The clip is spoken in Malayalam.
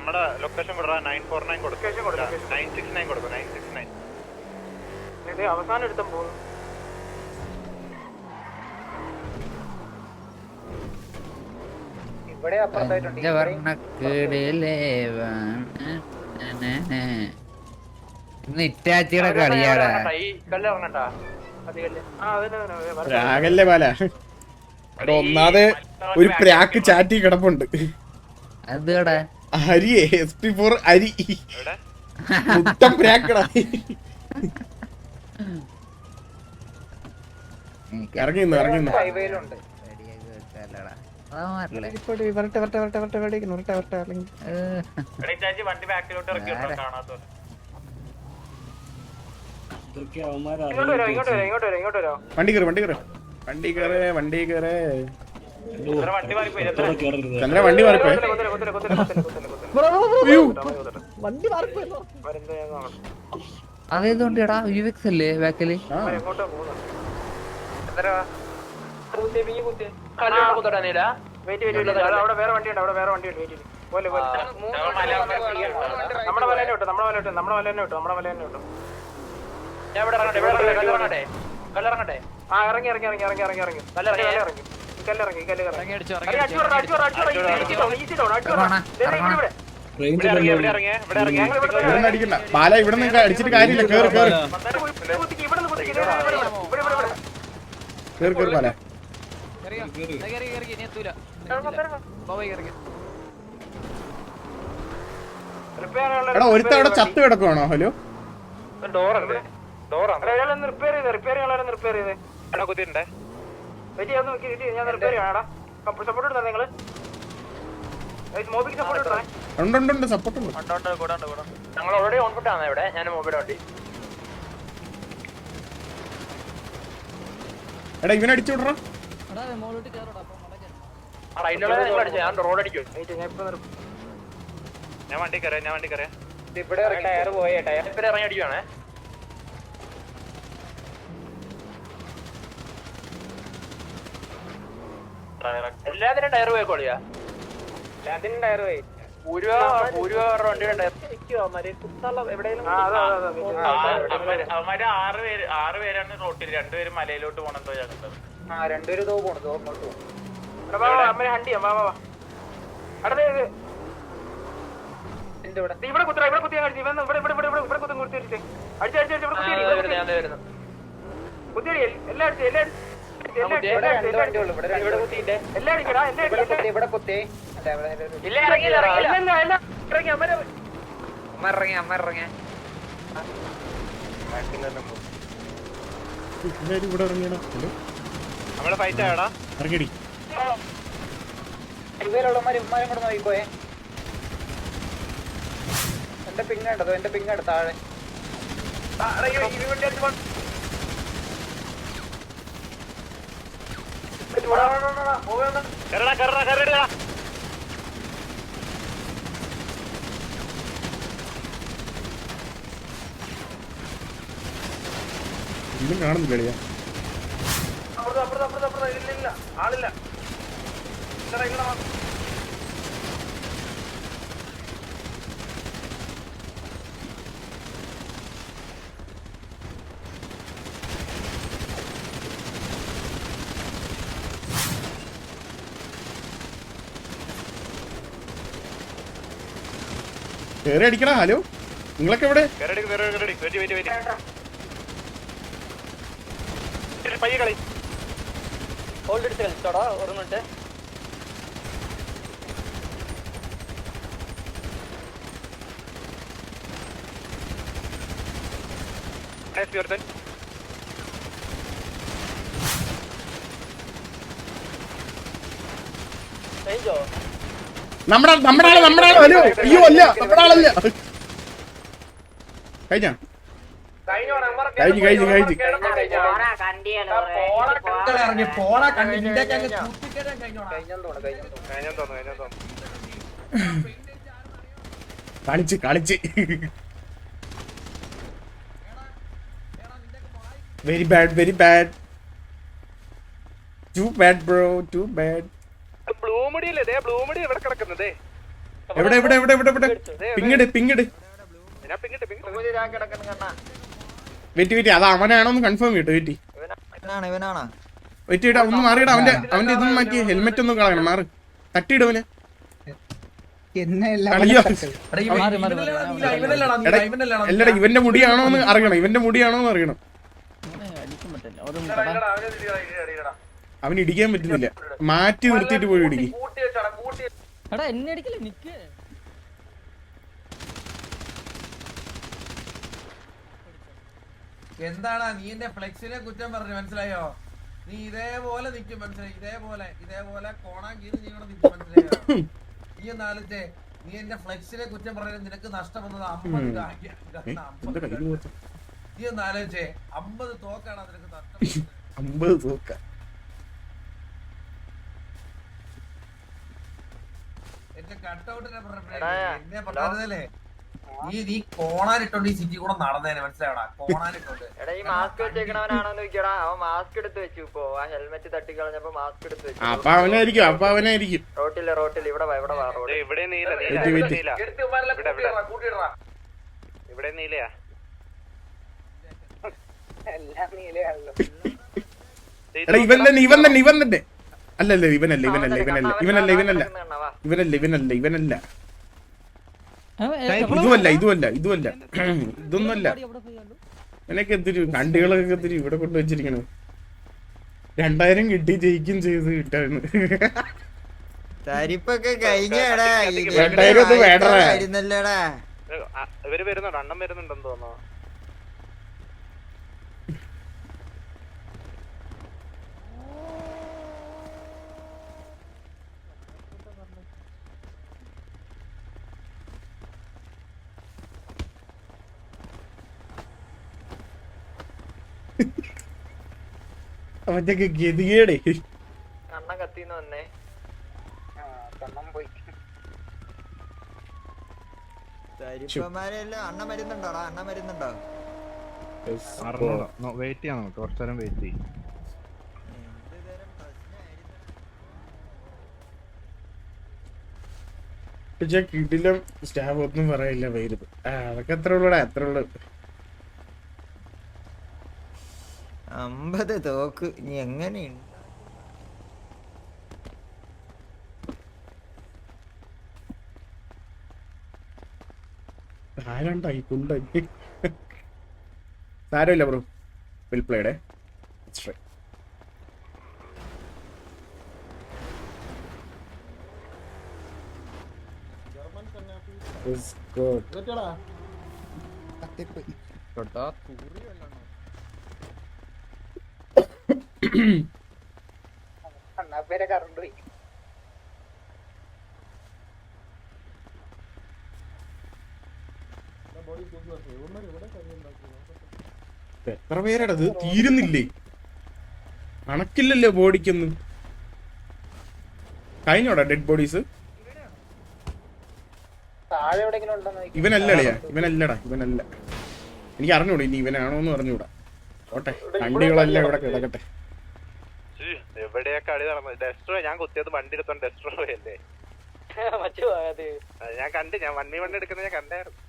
നമ്മുടെ ലൊക്കേഷൻ വിടാ 949 കൊടുക്കും 969 കൊടുക്കും 969 അവസാനം എടുത്തും പോകുന്നു. ഇവിടെ അപ്പുറത്തായിട്ടുണ്ട് ഇറ്റാച്ചിയുടെ കളിയാടാ. രാഗല്ലേ പാല ഒന്നാതെ ഒരു പ്രാക്ക് ചാറ്റി കിടപ്പുണ്ട്. അതേടാ അരിയേ SP4 അരി മുട്ടം പ്രാക്കടാ. ഇറങ്ങി ഹൈവേയിലുണ്ട്. വണ്ടി കയറി വണ്ടി കയറി വണ്ടി കയറേ വണ്ടി കയറേ ചന്ദ്ര വണ്ടി മാറിപ്പോയി. അതേതുകൊണ്ടാ UX അല്ലേ ബാക്കില്? അവിടെ വേറെ വണ്ടിയുണ്ട്, അവിടെ വേറെ വണ്ടിയുണ്ട്. വെയിറ്റ് പോലെ പോലെ നമ്മുടെ വല തന്നെ വിട്ടു, നമ്മുടെ വല വിട്ടു, നമ്മുടെ വല തന്നെ വിട്ടു, നമ്മുടെ വല തന്നെ വിട്ടു. ആ ഇറങ്ങി ഇറങ്ങി ഇറങ്ങി ഇറങ്ങി ഇറങ്ങി ഇറങ്ങി കല്ലിറങ്ങി കല്ലിറങ്ങി കല്ലിറങ്ങി അടിക്കണ്ട പാല ഇവിടെ നിന്ന് അടിച്ചിട്ട് കാര്യമില്ല. കേറി കേറി കേറി കേറി പാല. എടാ ഒരുത്ത അവിടെ ചത്ത് കിടക്കുവാണോ? ഹലോ ഡോറല്ലേ ഡോറാണ് റിപ്പയർ ചെയ്ത് റിപ്പയർ ചെയ്യാൻ റിപ്പയർ ചെയ്ത് കുത്തിണ്ടേ ഞാൻ റിപ്പയർ ചെയ്യാടാ. സപ്പോർട്ട് എടുത്താ നിങ്ങള് മോബിക്ക് സപ്പോർട്ട് എടുത്താ. ഉണ്ട് സപ്പോർട്ട് ഉണ്ട്. ഞങ്ങൾ ഓൾറെഡി ഓൺ ഫുട്ട് ആണ് ഇവിടെ. ഞാൻ മൊബൈൽ വണ്ടി എടാ ഇവനെ അടിച്ചു വിടറ. ഞാൻ റോഡ് അടിക്കും. ഞാൻ വണ്ടി കയറിയാ ഞാൻ വണ്ടി കയറിയാ ഇവിടെ ടയർ പോയ ടയർ ഇറങ്ങി അടിക്കുവാണേ. എല്ലാത്തിനും ടയർ പോയിക്കോളിയാ. എല്ലാത്തിനും ടയർ പോയി. അവന്മാര് 6 പേരാണ് റോട്ടിൽ, 2 പേര് മലയിലോട്ട് പോണെന്തോ ഞങ്ങൾ. രണ്ടുപേര് തോ പോണു തോന്നോട്ട് പോകും. ഹണ്ടി ഇവിടെ കുത്തി ഇവിടെ കുത്തി അടിച്ചു. ഇവിടെ ഇവിടെ ഇവിടെ ഇവിടെ ഇവിടെ കുത്തും കുത്തി അടിച്ച് അടിച്ചടിച്ച് ഇവിടെ കുത്തി കുത്തിയടി എല്ലാം അടിച്ചു എല്ലാം നമ്മളെ ഫൈറ്റ് ആടാ ഇറങ്ങിടി. ഇവരുള്ളമാരും ഉമ്മാരും കൂടെ നോക്കിക്കോയെ. എന്റെ പിങ്ങണ്ടോ എന്റെ പിങ്ങട് താഴെ ഇന്നും കാണുന്നില്ല. ഇല്ല ആളില്ല. കേറി അടിക്കടാ. ഹലോ നിങ്ങളൊക്കെ എവിടെ? പയ്യെ കളി ഓൾറെഡി കളിച്ചോടാ ഒരു മിനിറ്റ്. നമ്മുടെ ആള് ഹലോ. അയ്യോ അല്ല നമ്മുടെ ആളല്ല. കഴിഞ്ഞ കഴിഞ്ഞു കഴിഞ്ഞു കഴിഞ്ഞു. കളിച്ച് കളിച്ച് very bad very bad. Too bad bro too bad. Blue മുടിയല്ലേ? ബ്ലൂ മുടി എവിടെ കിടക്കുന്നതേ? എവിടെ എവിടെ എവിടെ എവിടെ എവിടെ പിങ്ങിട് പിങ്ങിട് വെയിറ്റ് വെയിറ്റ് അത് അവനാണോന്ന് കൺഫേം ചെയ്യട്ടെ വെയിറ്റ് വെയിറ്റ് ചെയ്യടാ ഒന്ന് മാറിയിടാ അവന്റെ ഇതൊന്നും മാറ്റി ഹെൽമെറ്റ് ഒന്നും കളയണം മാറി തട്ടിയിട അവന് കളിയോ അല്ലടാ ഇവന്റെ മുടിയാണോന്ന് അറിയണം അവൻ ഇടിക്കാൻ പറ്റുന്നില്ല മാറ്റി നിർത്തിയിട്ട് പോയി ഇടിക്കും എന്താണ് നീ എന്റെ ഫ്ലെക്സിനെ കുറ്റം പറഞ്ഞു മനസ്സിലായോ? നീ ഇതേപോലെ നിൽക്കും മനസ്സിലായി, ഇതേപോലെ കോണാൻ കീറി നീ ഇവിടെ നിൽക്കും മനസ്സിലായോ? നീ ഒന്നാലോചിച്ചേ, നീ എന്റെ ഫ്ലെക്സിനെ കുറ്റം പറഞ്ഞാൽ നിനക്ക് നഷ്ടം വന്നത് 50 നീ ഒന്നാലോചിച്ചേ 50 തോക്കാണ് നിനക്ക് നഷ്ടം 50 തോക്ക എന്റെ കട്ടൗട്ടിനെ എന്നെ പറഞ്ഞതല്ലേ നീ കോണാനിട്ടോണ്ട് ഈ സിറ്റി കൂടെ നടന്നേനെ മനസ്സിലാവടാ? കോണാനിട്ടോണ്ട് ഈ മാസ്ക് വെച്ചേക്കണവനാണോ നോക്കിയടാ? അവൻ മാസ്ക് എടുത്ത് വെച്ചു. ഇപ്പൊ ആ ഹെൽമെറ്റ് തട്ടി കളഞ്ഞപ്പോ മാസ്ക് എടുത്ത് വെച്ചു. അപ്പൊ അവനായിരിക്കും റോട്ടില് ഇവിടെ വാ റോഡ് ഇവിടെ നീല ഇവിടെ നീലയാ എല്ലാം നീലയാണല്ലോ. എടാ ഇവൻ തന്നെ അല്ലല്ല ഇവനല്ല ഇതൊന്നുമല്ല ഇവനൊക്കെ എത്തിരി കണ്ടുകളൊക്കെ എത്തിരി ഇവിടെ കൊണ്ടുവച്ചിരിക്കണത് 2000 കിട്ടി ജയിക്കും ചെയ്ത് കിട്ടാണ് ഇവര് വരുന്നുണ്ടോ? അണ്ണം വരുന്നുണ്ടെന്ന് തോന്നുന്നു. അവന്റെയൊക്കെ ഗതികേടേ അണ്ണ കത്തിന്ന് വന്നേ. കണ്ണം പോയി. അണ്ണ മരുന്നുണ്ടോടാ? വെയിറ്റ് ചെയ്യാം, കുറച്ചു നേരം വെയിറ്റ് ചെയ്യും. പക്ഷെ കിടിലം സ്റ്റാഫ് ഒന്നും പറയില്ല വരുത്. അതൊക്കെ എത്ര ഉള്ളൂടാ, എത്ര ഉള്ളു. 50 തോക്ക് ഇനി എങ്ങനെയുണ്ട്? ആരാണ്ടായി കുണ്ടായി സാരമില്ല ബ്രോ, വെൽ പ്ലേഡ്. അണ്ണാപ്പേരെ കറണ്ട് പോയി. എത്ര പേരടത് തീരുന്നില്ലേ? കണക്കില്ലല്ലോ ബോഡിക്കൊന്നും. കഴിഞ്ഞോടാ ഡെഡ് ബോഡീസ്? ഇവനല്ലടയാ, ഇവനല്ലടാ. എനിക്ക് അറിഞ്ഞൂടാ ഇനി ഇവനാണോന്ന് അറിഞ്ഞൂടാ. ഓട്ടെ, വണ്ടികളെല്ലാം ഇവിടെ കിടക്കട്ടെ. എവിടെയൊക്കെ അടി നടന്നത്? ഡെസ്ട്രോ ഞാൻ കുത്തിയത് വണ്ടി എടുത്തോണ്ട് ഡെസ്ട്രോ അല്ലേ? ഞാൻ വണ്ടി എടുക്കുന്നത് ഞാൻ കണ്ടായിരുന്നു.